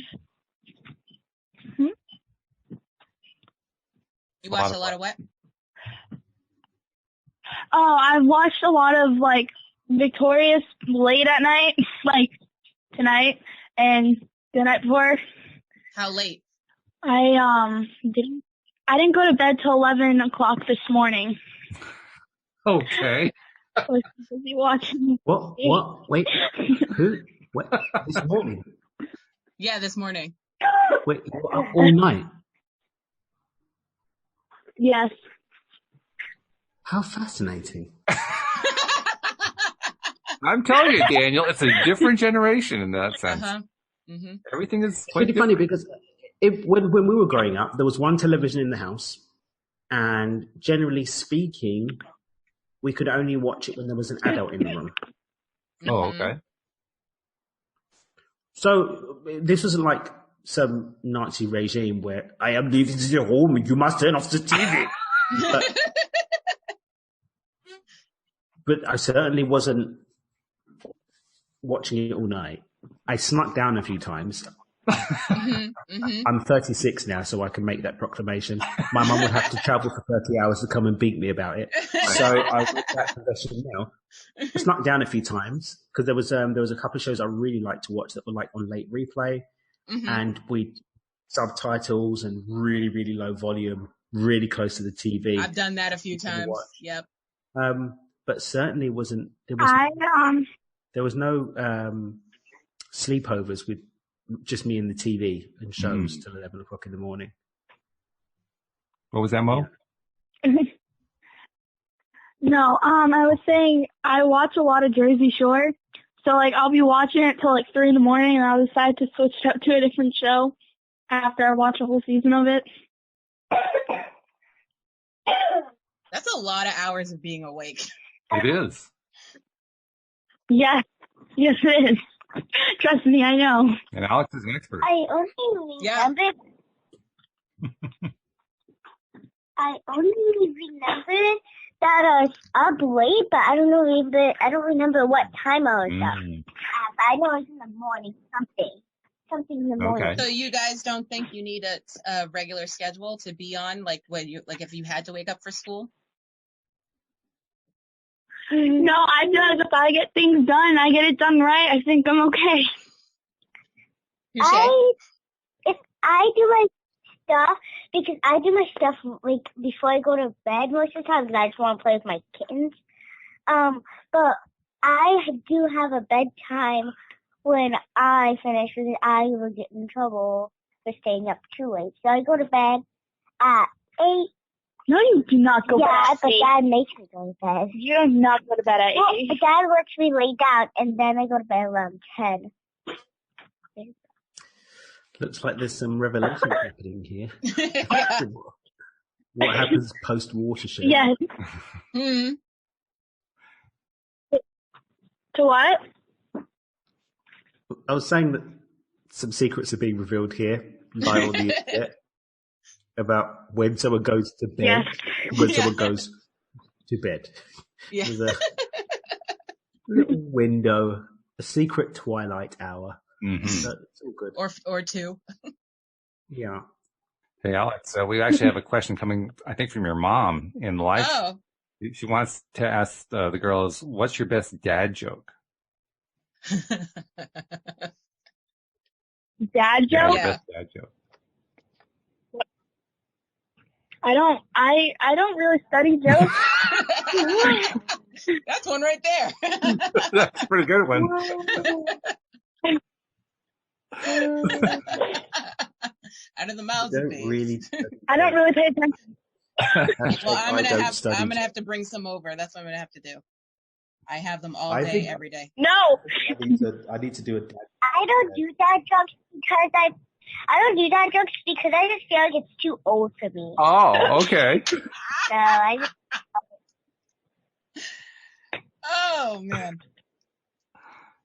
You watched a lot of what? Oh, I've watched a lot of like Victorious late at night, like tonight and the night before. How late? I didn't go to bed till 11 o'clock this morning. Okay. I was busy watching. What? Wait. Who? What? This morning? Yeah, this morning. Wait, you were up all night? Yes. How fascinating. I'm telling you, Daniel, it's a different generation in that sense. Uh-huh. Mm-hmm. Everything is It's quite pretty funny because when we were growing up, there was one television in the house, and generally speaking, we could only watch it when there was an adult in the room. Oh, okay. So this wasn't like some Nazi regime where I am leaving the home and you must turn off the TV. But I certainly wasn't watching it all night. I snuck down a few times. I'm 36 now, so I can make that proclamation. My mum would have to travel for 30 hours to come and beat me about it. So I will that confession now. I snuck down a few times because there was a couple of shows I really liked to watch that were like on late replay, and we subtitles and really, really low volume, really close to the TV. I've done that a few times. Yep. But certainly there was no sleepovers with just me and the TV and shows till 11 o'clock in the morning. What was that, Mo? No, I was saying I watch a lot of Jersey Shore. So, like, I'll be watching it till, like, 3 in the morning, and I'll decide to switch it up to a different show after I watch a whole season of it. That's a lot of hours of being awake. It is. Yes. Yes, it is. Trust me, I know. And Alex is an expert. I only remember that I was up late, but I don't remember what time I was up. I know it's in the morning, something in the morning. Okay. So you guys don't think you need a regular schedule to be on, like if you had to wake up for school? No, I feel like if I get things done, I get it done right, I think I'm okay. If I do my stuff, because I do my stuff like before I go to bed most of the time, because I just want to play with my kittens. But I do have a bedtime when I finish, because I will get in trouble for staying up too late. So I go to bed at 8. No, you do not go to bed at 8. But Dad makes me go to bed. You do not go to bed at 8. But Dad lets me lay down, and then I go to bed around 10. Looks like there's some revelation happening here. What happens post-watershed? Yes. To what? I was saying that some secrets are being revealed here by all the internet about when someone goes to bed, when someone goes to bed. Yeah. There's a little window, a secret twilight hour. So it's all good. Or 2. Yeah. Hey, Alex, we actually have a question coming, I think, from your mom in live. Oh. She wants to ask the girls, what's your best dad joke? Dad joke? Yeah, best dad joke. I don't really study jokes. That's one right there. That's a pretty good one. Out of the mouths of babes. I don't really pay attention. Well, I'm I gonna don't have study. I'm gonna have to bring some over. That's what I'm gonna have to do. I have them all I day, think- every day. No. I need to do a dad. I don't do dad jokes because I don't do dad jokes because I just feel like it's too old for me. Oh, okay. So I just Oh man.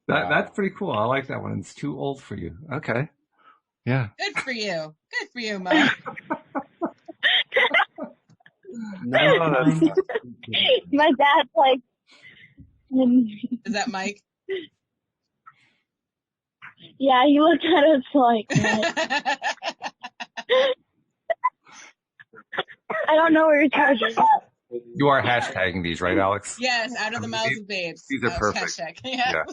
That's pretty cool. I like that one. It's too old for you. Okay. Yeah. Good for you. Good for you, Mike. No, My dad's like, Is that Mike? yeah, he looked at us like, what? I don't know what you're talking about. You are hashtagging these, right, Alex? Yes, out of the mouths of babes. These are perfect. Hashtag. Yeah.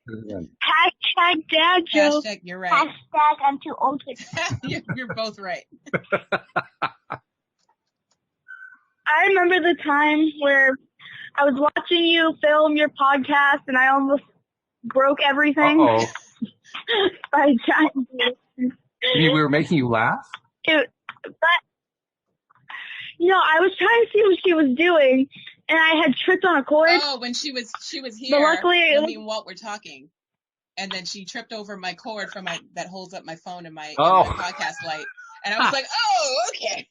Hashtag dad joke. Hashtag, you're right. hashtag I'm too old for You're both right. I remember the time where I was watching you film your podcast and I almost broke everything Uh-oh. by trying to. You mean we were making you laugh? But I was trying to see what she was doing, and I had tripped on a cord. Oh, when she was here, luckily, when me and Walt were talking, and then she tripped over my cord from that holds up my phone and my Oh. my podcast light, and I was like, oh, okay.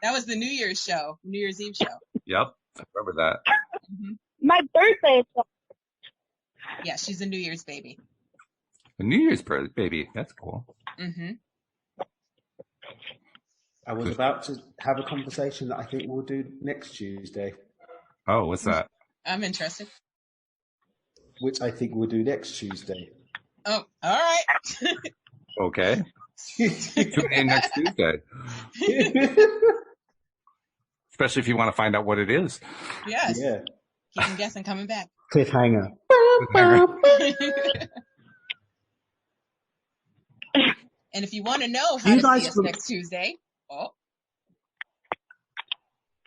That was the New Year's Eve show. Yep. I remember that. Mm-hmm. My birthday. Yeah, she's a New Year's baby. A New Year's baby. That's cool. Mm-hmm. I was about to have a conversation that I think we'll do next Tuesday. Oh, what's that? I'm interested. Which I think we'll do next Tuesday. Oh, all right. Okay. Tune in next Tuesday. Especially if you want to find out what it is. Yes. Yeah. Keep guessing, coming back. Cliffhanger. And if you want to know how to see us next Tuesday,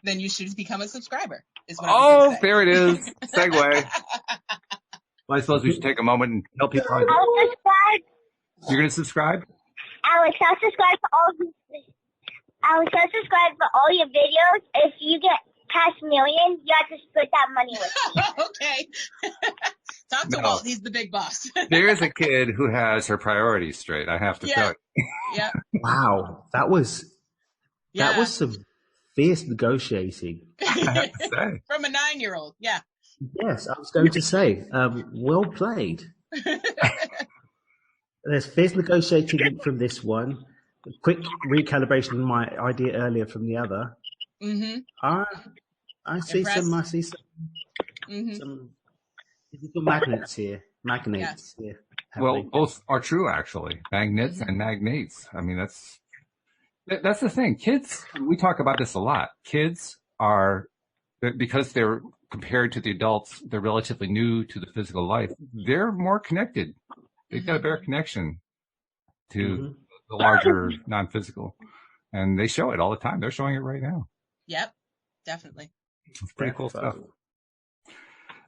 then you should become a subscriber. Is what I was gonna say. There it is. Segue. Well, I suppose we should take a moment and tell people how to do it. I'll subscribe. You're going to subscribe? Alex, I'll subscribe for all your videos. If you get past millions, you have to split that money with me. Okay. Talk to Walt. He's the big boss. There is a kid who has her priorities straight, I have to tell you. Yeah. Wow. That was some fierce negotiating. I have to say. From a 9-year-old. Yeah. Yes, I was going to say, well played. There's fierce negotiating from this one. A quick recalibration of my idea earlier from the other. Mm-hmm. I see Impressed? some little magnets here. Yes. Here. Well, happening. both are true, actually. Magnets and magnates. I mean, that's the thing. Kids, we talk about this a lot. Kids are, because they're compared to the adults, they're relatively new to the physical life. They're more connected. They've got a better connection to the larger non-physical. And they show it all the time. They're showing it right now. Yep. Definitely. It's pretty cool stuff.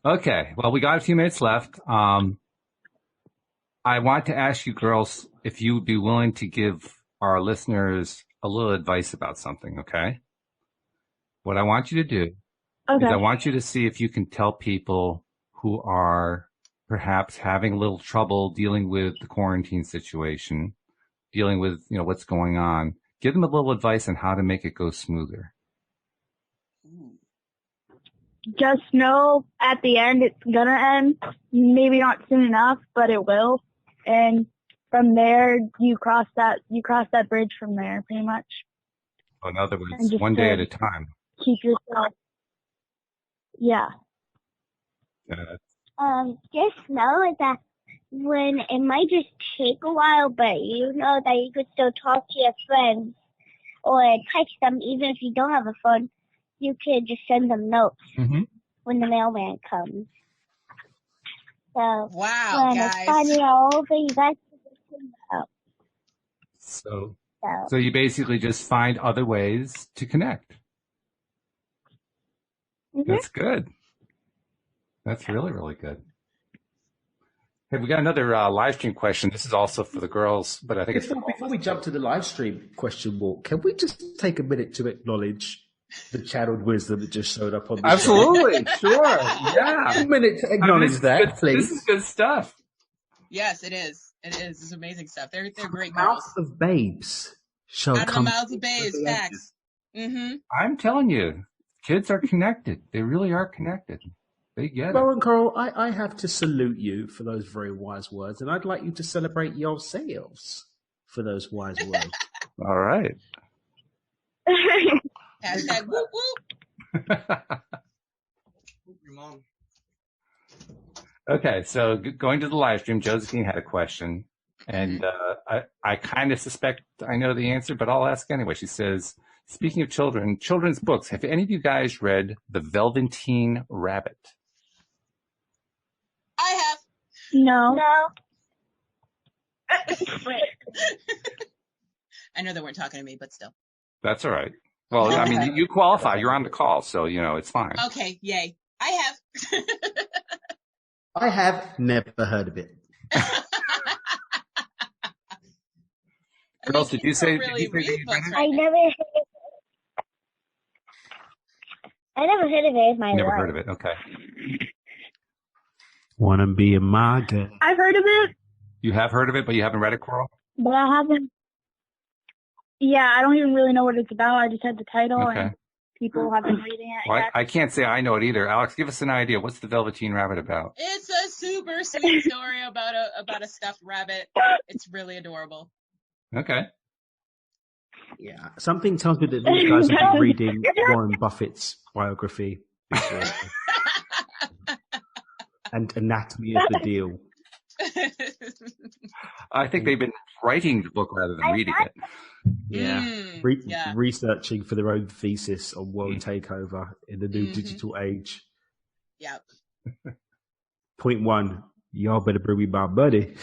Okay. Well, we got a few minutes left. I want to ask you girls if you would be willing to give our listeners a little advice about something, okay? What I want you to do is I want you to see if you can tell people who are perhaps having a little trouble dealing with the quarantine situation, dealing with, what's going on. Give them a little advice on how to make it go smoother. Just know at the end it's gonna end. Maybe not soon enough, but it will. And from there, you cross that bridge from there, pretty much. In other words, one day at a time. Keep yourself. Yeah. Just know that when it might just take a while, but you know that you could still talk to your friends or text them, even if you don't have a phone. You could just send them notes when the mailman comes. So wow, when guys. it's finally all over, you guys can just send them out. So you basically just find other ways to connect. That's good. That's really, really good. Hey, we got another live stream question. This is also for the girls, but I think before we jump to the live stream question, Walt, can we just take a minute to acknowledge the channeled wisdom that just showed up on the Absolutely, sure. Yeah. A minute to acknowledge that, please. This is good stuff. Yes, it is. It is. It's amazing stuff. They're great Mouth girls. of babes shall Out of come. the mouths of babes. Facts. Mm-hmm. I'm telling you, kids are connected. They really are connected. They get Well, it. and Coral, I have to salute you for those very wise words, and I'd like you to celebrate yourselves for those wise words. All right. Hashtag whoop whoop. Your mom. Okay, so going to the live stream, Josephine had a question, and I kind of suspect I know the answer, but I'll ask anyway. She says, speaking of children's books, have any of you guys read The Velveteen Rabbit? I have. No. I know they weren't talking to me, but still. That's all right. Well, I mean, you qualify. You're on the call, so, it's fine. Okay, yay. I have. I have never heard of it. Girls, did you say that you read I it? never heard of it in my Never life. heard of it. Okay. Wanna be a my girl. I've heard of it, You have heard of it, but you haven't read it, Coral? but I haven't. Yeah, I don't even really know what it's about. I just had the title, Okay. and people have been reading it. Well, Yeah. I can't say I know it either. Alex, give us an idea. What's The Velveteen Rabbit about? It's a super sweet story about a stuffed rabbit. It's really adorable. Okay. Yeah, something tells me that these guys have been reading Warren Buffett's biography before. And Anatomy of the Deal. I think they've been writing the book rather than reading it. Yeah. Researching for their own thesis on world takeover in the new digital age. Yep. Point one, y'all better bring me my buddy.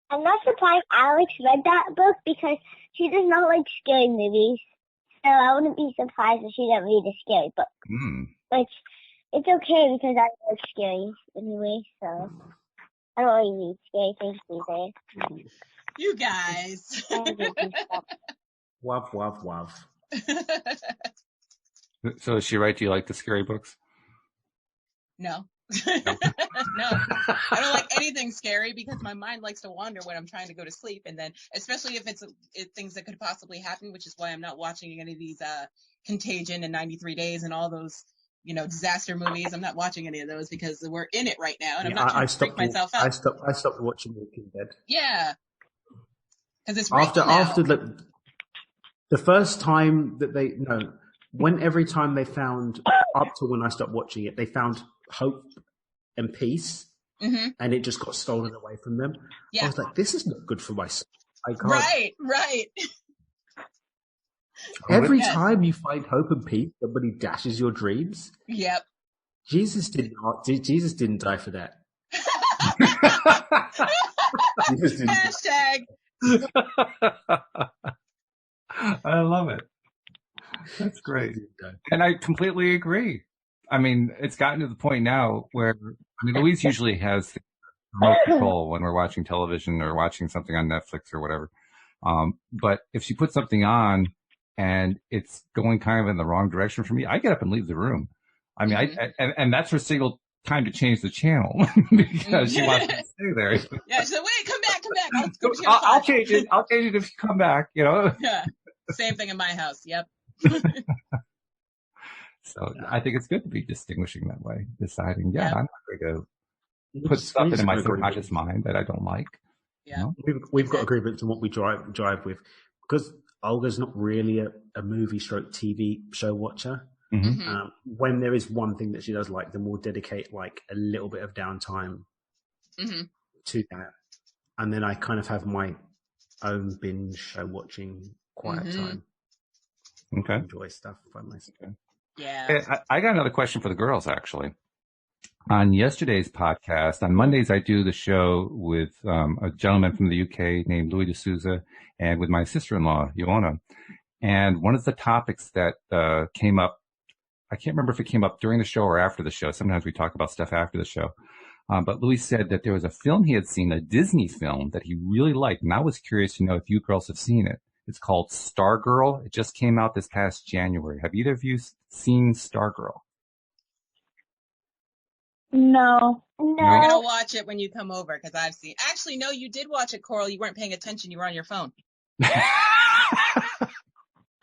I'm not surprised Alyx read that book because she does not like scary movies. So I wouldn't be surprised if she didn't read a scary book. But it's okay because I like scary anyway, so I don't really read scary things these days. You guys. Wav, wav, wav. So is she right? Do you like the scary books? No. No. I don't like anything scary because my mind likes to wander when I'm trying to go to sleep. And then, especially if it's things that could possibly happen, which is why I'm not watching any of these Contagion and 93 Days and all those, disaster movies. I'm not watching any of those because we're in it right now. And I'm not trying to freak myself out. I stopped watching Walking Dead. Yeah. Because it's real now. After the first time that every time they found, up to when I stopped watching it, they found hope and peace, and it just got stolen away from them. Yeah. I was like, this is not good for my soul. I can't. Right. Every time you find hope and peace, somebody dashes your dreams. Yep. Jesus didn't die for that. Hashtag. I love it. That's great. And I completely agree. I mean, it's gotten to the point now where, Louise usually has remote control when we're watching television or watching something on Netflix or whatever. But if she puts something on and it's going kind of in the wrong direction for me, I get up and leave the room. I mean, and that's her single time to change the channel because she wants to stay there. Yeah, she's like, wait, come back. I'll go to I'll change it. I'll change it if you come back, Yeah. Same thing in my house. Yep. So I think it's good to be distinguishing that way, deciding, I'm not going to put stuff We've into my got subconscious mind that I don't like. Yeah. We've got agreements on what we drive with, because Olga's not really a movie stroke TV show watcher. When there is one thing that she does like, then we'll dedicate like a little bit of downtime to that, and then I kind of have my own binge show watching quiet time. Okay. Enjoy stuff by myself. Yeah. Hey, I got another question for the girls, actually. On yesterday's podcast, on Mondays, I do the show with a gentleman from the UK named Louis D'Souza and with my sister-in-law, Ioana. And one of the topics that came up I can't remember if it came up during the show or after the show. Sometimes we talk about stuff after the show. But Louis said that there was a film he had seen, a Disney film that he really liked. And I was curious to know if you girls have seen it. It's called Stargirl. It just came out this past January. Have either of you seen Stargirl? No. We're going to watch it when you come over because I've seen. Actually, no, you did watch it, Coral. You weren't paying attention. You were on your phone.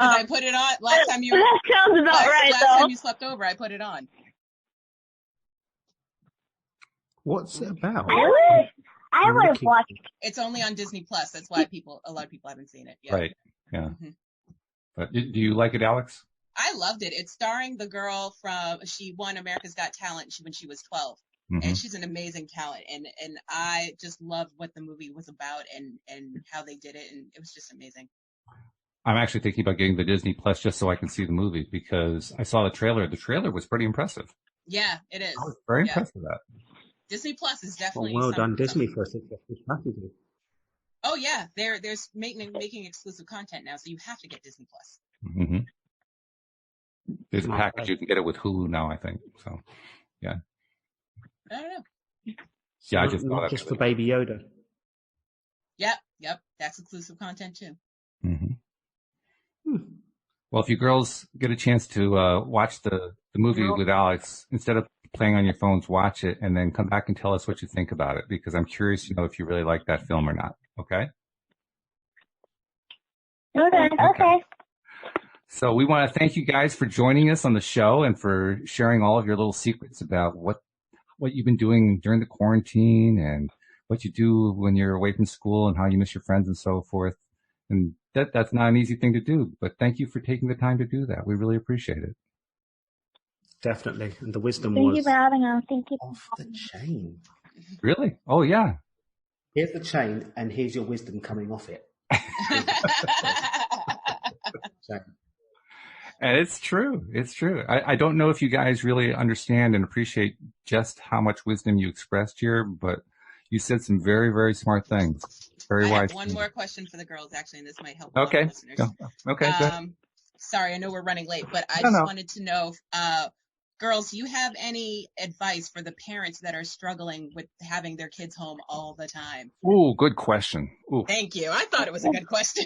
I put it on last time you. That sounds about right, last time you slept over, I put it on. What's it about? I would have watched it. It's only on Disney Plus. That's why a lot of people haven't seen it. Yeah. Right. Yeah. Mm-hmm. But do you like it, Alyx? I loved it. It's starring the girl she won America's Got Talent when she was 12. Mm-hmm. And she's an amazing talent. And I just loved what the movie was about and how they did it. And it was just amazing. I'm actually thinking about getting the Disney Plus just so I can see the movie because I saw the trailer. The trailer was pretty impressive. Yeah, it is. I was very impressed with that. Disney Plus is definitely well done, Disney, for a successful strategy. Oh yeah, they're making exclusive content now, so you have to get Disney Plus. Mm-hmm. There's a package you can get it with Hulu now, I think. So, yeah. I don't know. Yeah, I just not just for Baby Yoda. Yep, that's exclusive content too. Mm-hmm. Well, if you girls get a chance to watch the movie with Alyx, instead of playing on your phones, watch it and then come back and tell us what you think about it because I'm curious to know if you really like that film or not. Okay? Okay. So we want to thank you guys for joining us on the show and for sharing all of your little secrets about what you've been doing during the quarantine and what you do when you're away from school and how you miss your friends and so forth. And that's not an easy thing to do, but thank you for taking the time to do that. We really appreciate it. Definitely. And the wisdom Thank you for having us. Thank you. Off the chain. Really? Oh, yeah. Here's the chain, and here's your wisdom coming off it. And it's true. It's true. I don't know if you guys really understand and appreciate just how much wisdom you expressed here, but you said some very, very smart things. Very wise. I have one more question for the girls, actually, and this might help okay. listeners. Okay, good. Sorry, I know we're running late, but I just wanted to know, girls, do you have any advice for the parents that are struggling with having their kids home all the time? Ooh, good question. Ooh. Thank you. I thought it was a good question.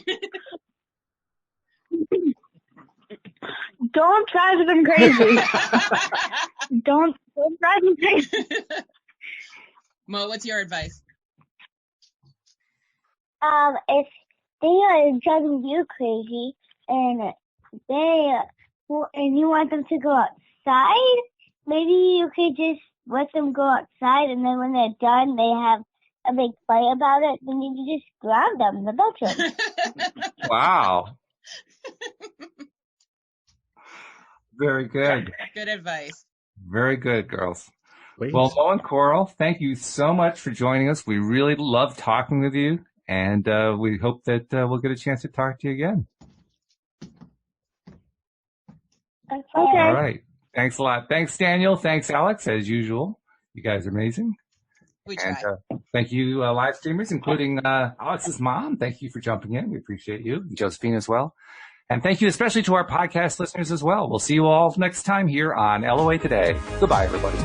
Don't drive them crazy. Don't drive them crazy. Mo, what's your advice? If they are driving you crazy and you want them to go outside, maybe you could just let them go outside, and then when they're done, they have a big fight about it. Then you can just grab them in the bedroom. Wow. Very good. Good advice. Very good, girls. Please. Well, Mo and Coral, thank you so much for joining us. We really love talking with you, and we hope that we'll get a chance to talk to you again. Okay. All right. Thanks a lot. Thanks, Daniel. Thanks, Alyx, as usual. You guys are amazing. We try. And thank you, live streamers, including Alyx's mom. Thank you for jumping in. We appreciate you. And Josephine as well. And thank you especially to our podcast listeners as well. We'll see you all next time here on LOA Today. Goodbye, everybody.